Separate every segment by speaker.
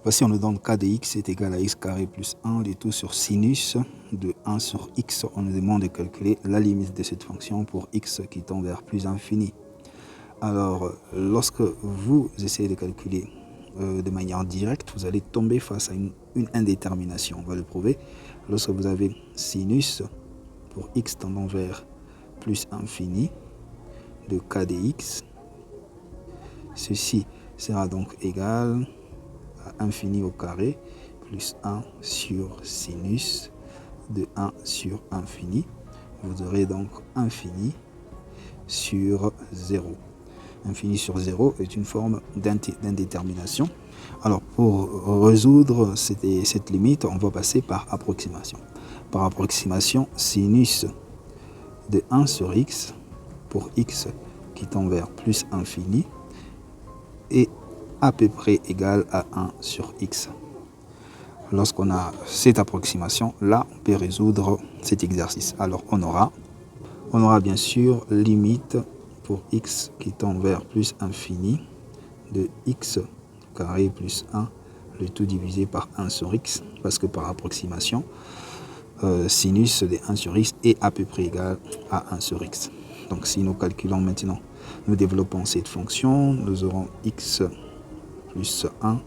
Speaker 1: Voici, on nous donne k de x est égal à x carré plus 1, le tout sur sinus de 1 sur x. On nous demande de calculer la limite de cette fonction pour x qui tend vers plus infini. Alors, lorsque vous essayez de calculer de manière directe, vous allez tomber face à une indétermination. On va le prouver. Lorsque vous avez sinus pour x tendant vers plus infini de k de x, ceci sera donc égal à infini au carré plus 1 sur sinus de 1 sur infini. Vous aurez donc infini sur 0. Infini sur 0 est une forme d'indétermination. Alors, pour résoudre cette limite, on va passer par approximation. Par approximation, sinus de 1 sur x pour x qui tend vers plus infini est à peu près égal à 1 sur x. Lorsqu'on a cette approximation, là, on peut résoudre cet exercice. Alors, on aura bien sûr limite pour x qui tend vers plus infini de x carré plus 1, le tout divisé par 1 sur x, parce que par approximation, sinus de 1 sur x est à peu près égal à 1 sur x. Donc, si nous calculons maintenant, nous développons cette fonction, nous aurons x plus 1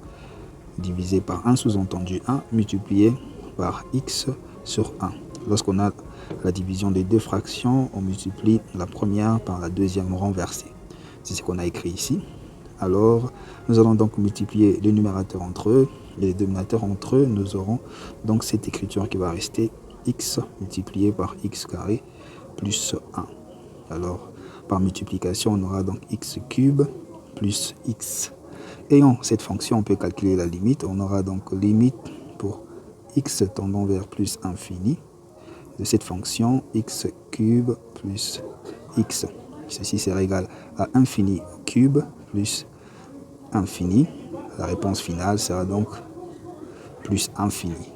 Speaker 1: divisé par 1 sous-entendu 1 multiplié par x sur 1. Lorsqu'on a la division des deux fractions, on multiplie la première par la deuxième renversée. C'est ce qu'on a écrit ici. Alors, nous allons donc multiplier les numérateurs entre eux et les dénominateurs entre eux. Nous aurons donc cette écriture qui va rester x multiplié par x carré plus 1. Alors, par multiplication, on aura donc x cube plus x. Ayant cette fonction, on peut calculer la limite. On aura donc limite pour x tendant vers plus infini de cette fonction x cube plus x. Ceci sera égal à infini au cube plus infini. La réponse finale sera donc plus infini.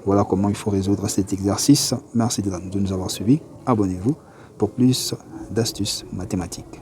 Speaker 1: Voilà comment il faut résoudre cet exercice. Merci de nous avoir suivis. Abonnez-vous pour plus d'astuces mathématiques.